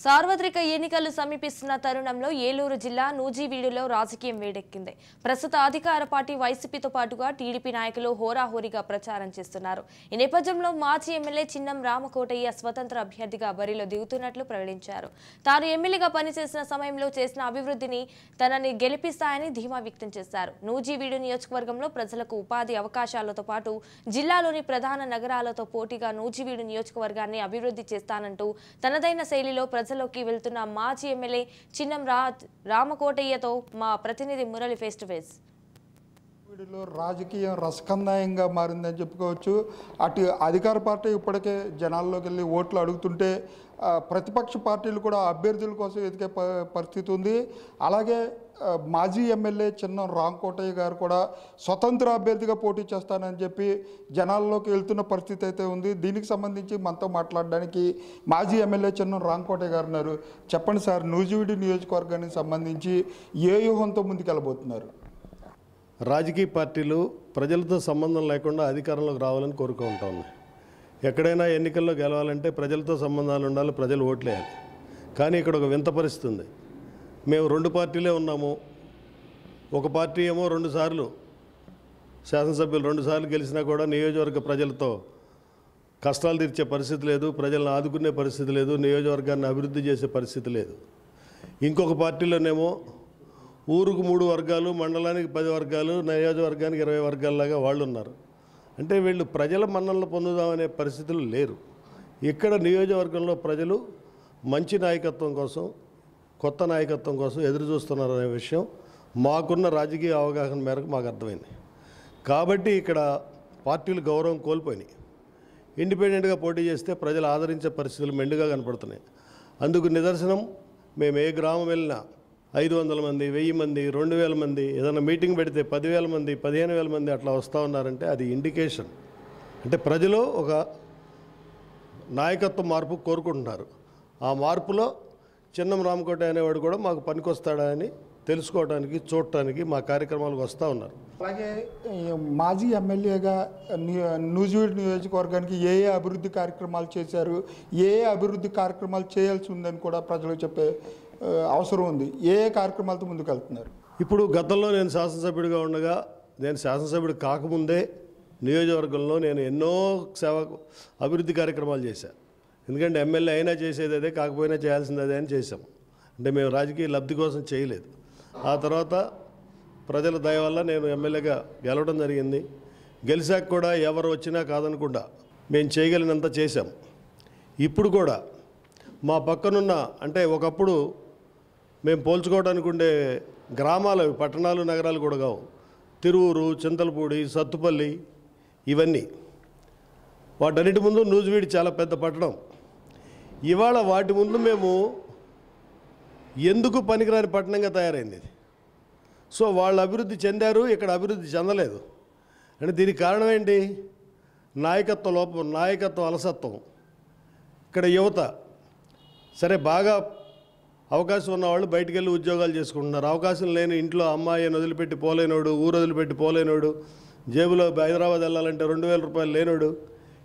సార్వత్రిక ఎన్నికలు సమీపిస్తున్న తరుణంలో ఏలూరు జిల్లా నూజివీడులో రాజకీయం వేడెక్కింది. ప్రస్తుత అధికార పార్టీ వైసీపీతో పాటుగా టీడీపీ నాయకులు హోరాహోరీగా ప్రచారం చేస్తున్నారు. ఈ నేపథ్యంలో మాజీ ఎమ్మెల్యే చిన్నం రామకోటయ్య స్వతంత్ర అభ్యర్థిగా బరిలో దిగుతున్నట్లు ప్రకటించారు. తాను ఎమ్మెల్యేగా పనిచేసిన సమయంలో చేసిన అభివృద్ధిని తనని గెలిపిస్తాయని ధీమా వ్యక్తం చేశారు. నూజివీడు నియోజకవర్గంలో ప్రజలకు ఉపాధి అవకాశాలతో పాటు జిల్లాలోని ప్రధాన నగరాలతో పోటీగా నూజివీడు నియోజకవర్గాన్ని అభివృద్ధి చేస్తానంటూ తనదైన శైలిలో ప్రజల్లోకి వెళ్తున్న మాజీ ఎమ్మెల్యే చిన్నం రామకోటయ్యతో మా ప్రతినిధి మురళి ఫేస్ టు ఫేస్. వీడిలో రాజకీయం రసకందాయంగా మారిందని చెప్పుకోవచ్చు. అటు అధికార పార్టీ ఇప్పటికే జనాల్లోకి వెళ్ళి ఓట్లు అడుగుతుంటే ప్రతిపక్ష పార్టీలు కూడా అభ్యర్థుల కోసం వెతికే పరిస్థితి ఉంది. అలాగే మాజీ ఎమ్మెల్యే చిన్నం రామకోటయ్య గారు కూడా స్వతంత్ర అభ్యర్థిగా పోటీ చేస్తానని చెప్పి జనాల్లోకి వెళ్తున్న పరిస్థితి అయితే ఉంది. దీనికి సంబంధించి మనతో మాట్లాడడానికి మాజీ ఎమ్మెల్యే చిన్నం రామకోటయ్య గారు ఉన్నారు. చెప్పండి సార్, నూజివీడు నియోజకవర్గానికి సంబంధించి ఏ వ్యూహంతో ముందుకెళ్ళబోతున్నారు? రాజకీయ పార్టీలు ప్రజలతో సంబంధం లేకుండా అధికారంలోకి రావాలని కోరుకుంటా ఉన్నాయి. ఎక్కడైనా ఎన్నికల్లో గెలవాలంటే ప్రజలతో సంబంధాలు ఉండాలి, ప్రజలు ఓట్లేయాలి. కానీ ఇక్కడ ఒక వింత పరిస్థితి ఉంది. మేము రెండు పార్టీలే ఉన్నాము. ఒక పార్టీ ఏమో 2 సార్లు శాసనసభ్యులు 2 సార్లు గెలిచినా కూడా నియోజకవర్గ ప్రజలతో కష్టాలు తీర్చే పరిస్థితి లేదు, ప్రజలను ఆదుకునే పరిస్థితి లేదు, నియోజకవర్గాన్ని అభివృద్ధి చేసే పరిస్థితి లేదు. ఇంకొక పార్టీలోనేమో ఊరుకు 3 వర్గాలు, మండలానికి 10 వర్గాలు, నియోజకవర్గానికి 20 వర్గాలలాగా వాళ్ళు ఉన్నారు. అంటే వీళ్ళు ప్రజల మన్ననలు పొందుదామనే పరిస్థితులు లేరు. ఇక్కడ నియోజకవర్గంలో ప్రజలు మంచి నాయకత్వం కోసం, కొత్త నాయకత్వం కోసం ఎదురు చూస్తున్నారనే విషయం మాకున్న రాజకీయ అవగాహన మేరకు మాకు అర్థమైంది. కాబట్టి ఇక్కడ పార్టీలు గౌరవం కోల్పోయినాయి. ఇండిపెండెంట్గా పోటీ చేస్తే ప్రజలు ఆదరించే పరిస్థితులు మెండుగా కనపడుతున్నాయి. అందుకు నిదర్శనం, మేము ఏ గ్రామం వెళ్ళినా 500 మంది, 1000 మంది, 2000 మంది, ఏదైనా మీటింగ్ పెడితే 10,000 మంది, 15,000 మంది అట్లా వస్తూ ఉన్నారంటే అది ఇండికేషన్. అంటే ప్రజలు ఒక నాయకత్వ మార్పు కోరుకుంటున్నారు. ఆ మార్పులో చిన్నం రామకోటయ్య అనేవాడు కూడా మాకు పనికొస్తాడా అని తెలుసుకోవడానికి, చూడటానికి మా కార్యక్రమాలకు వస్తూ ఉన్నారు. అలాగే మాజీ ఎమ్మెల్యేగా నూజివీడు నియోజకవర్గానికి ఏ అభివృద్ధి కార్యక్రమాలు చేశారు, ఏ అభివృద్ధి కార్యక్రమాలు చేయాల్సి ఉందని కూడా ప్రజలకు చెప్పే అవసరం ఉంది. ఏ కార్యక్రమాలతో ముందుకు వెళ్తున్నారు? ఇప్పుడు గతంలో నేను శాసనసభ్యుడిగా ఉండగా, నేను శాసనసభ్యుడు కాకముందే నియోజకవర్గంలో నేను ఎన్నో అభివృద్ధి కార్యక్రమాలు చేశాను. ఎందుకంటే ఎమ్మెల్యే అయినా చేసేది అదే, కాకపోయినా చేయాల్సింది అదే అని చేశాం. అంటే మేము రాజకీయ లబ్ధి కోసం చేయలేదు. ఆ తర్వాత ప్రజల దయ వల్ల నేను ఎమ్మెల్యేగా గెలవడం జరిగింది. గెలిచాక కూడా ఎవరు వచ్చినా కాదనకుండా మేము చేయగలిగినంత చేశాం. ఇప్పుడు కూడా మా పక్కనున్న, అంటే ఒకప్పుడు మేము పోల్చుకోవడానికి ఉండే గ్రామాలు, పట్టణాలు, నగరాలు కూడా కావు. తిరువూరు, చింతలపూడి, సత్తుపల్లి, ఇవన్నీ. వాటన్నిటి ముందు నూజివీడు చాలా పెద్ద పట్టణం. ఇవాళ వాటి ముందు మేము ఎందుకు పనికిరాని పట్టణంగా తయారైంది. సో వాళ్ళు అభివృద్ధి చెందారు, ఇక్కడ అభివృద్ధి చెందలేదు. అంటే దీనికి కారణం ఏంటి? నాయకత్వ లోపం, నాయకత్వ అలసత్వం. ఇక్కడ యువత సరే బాగా అవకాశం ఉన్నవాళ్ళు బయటికి వెళ్ళి ఉద్యోగాలు చేసుకుంటున్నారు. అవకాశం లేని ఇంట్లో అమ్మాయిని వదిలిపెట్టి పోలేనోడు, ఊరు వదిలిపెట్టి పోలేనోడు, జేబులో హైదరాబాద్ వెళ్ళాలంటే 2,000 రూపాయలు లేనోడు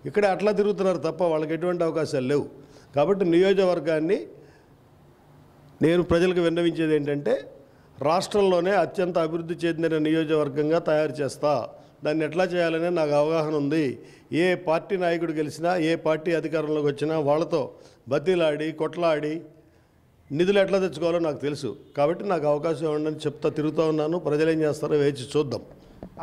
ఇక్కడే అట్లా తిరుగుతున్నారు తప్ప వాళ్ళకి ఎటువంటి అవకాశాలు లేవు. కాబట్టి నియోజకవర్గాన్ని నేను ప్రజలకు విన్నవించేది ఏంటంటే, రాష్ట్రంలోనే అత్యంత అభివృద్ధి చెందిన నియోజకవర్గంగా తయారు చేస్తా. దాన్ని ఎట్లా చేయాలనే నాకు అవగాహన ఉంది. ఏ పార్టీ నాయకుడు గెలిచినా, ఏ పార్టీ అధికారంలోకి వచ్చినా వాళ్ళతో బతిలాడి, కొట్లాడి నిధులు ఎట్లా తెచ్చుకోవాలో నాకు తెలుసు. కాబట్టి నాకు అవకాశం ఇవ్వండి చెప్తా తిరుగుతూ ఉన్నాను. ప్రజలు ఏం చేస్తారో వేచి చూద్దాం.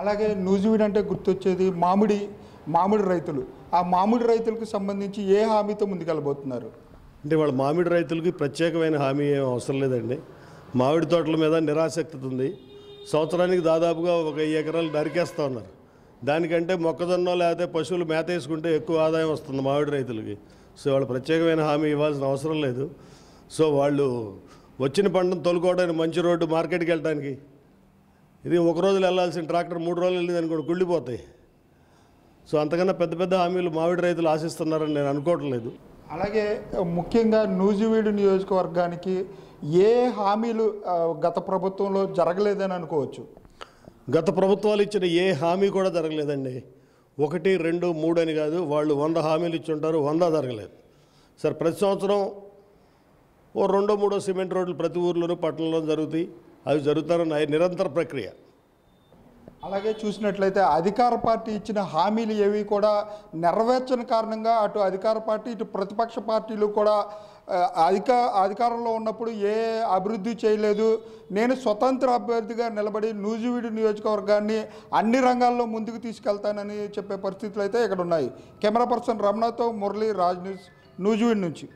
అలాగే నూజివీడు అంటే గుర్తొచ్చేది మామిడి రైతులు. ఆ మామిడి రైతులకు సంబంధించి ఏ హామీతో ముందుకెళ్ళబోతున్నారు? అంటే వాళ్ళ మామిడి రైతులకి ప్రత్యేకమైన హామీ ఏం అవసరం లేదండి. మామిడి తోటల మీద నిరాసక్తి ఉంది. సంవత్సరానికి దాదాపుగా 1 ఎకరాలు నరికేస్తూ ఉన్నారు. దానికంటే మొక్కజొన్న లేకపోతే పశువులు మేత వేసుకుంటే ఎక్కువ ఆదాయం వస్తుంది మామిడి రైతులకి. సో వాళ్ళు ప్రత్యేకమైన హామీ ఇవ్వాల్సిన అవసరం లేదు. సో వాళ్ళు వచ్చిన పంటను తోలుకోవడానికి మంచి రోడ్డు, మార్కెట్కి వెళ్ళడానికి, ఇది 1 రోజులు వెళ్ళాల్సిన ట్రాక్టర్ 3 రోజులు వెళ్ళింది అనుకోండి, కుళ్ళిపోతాయి. సో అంతకన్నా పెద్ద పెద్ద హామీలు మామిడి రైతులు ఆశిస్తున్నారని నేను అనుకోవటం లేదు. అలాగే ముఖ్యంగా నూజివీడు నియోజకవర్గానికి ఏ హామీలు గత ప్రభుత్వంలో జరగలేదని అనుకోవచ్చు? గత ప్రభుత్వాలు ఇచ్చిన ఏ హామీ కూడా జరగలేదండి. 1, 2, 3 అని కాదు, వాళ్ళు 100 హామీలు ఇచ్చి ఉంటారు, 100 జరగలేదు. సార్ ప్రతి సంవత్సరం ఓ 2-3 సిమెంట్ రోడ్లు ప్రతి ఊర్లోనూ పట్టణంలో జరుగుతాయి. అవి జరుగుతున్న నిరంతర ప్రక్రియ. అలాగే చూసినట్లయితే అధికార పార్టీ ఇచ్చిన హామీలు ఏవి కూడా నెరవేర్చని కారణంగా అటు అధికార పార్టీ ఇటు ప్రతిపక్ష పార్టీలు కూడా అధికారంలో ఉన్నప్పుడు ఏ అభివృద్ధి చేయలేదు, నేను స్వతంత్ర అభ్యర్థిగా నిలబడి నూజివీడు నియోజకవర్గాన్ని అన్ని రంగాల్లో ముందుకు తీసుకెళ్తానని చెప్పే పరిస్థితులు అయితే ఇక్కడ ఉన్నాయి. కెమెరా పర్సన్ రమణతో మురళి, రాజ్ న్యూస్, నూజివీడు నుంచి.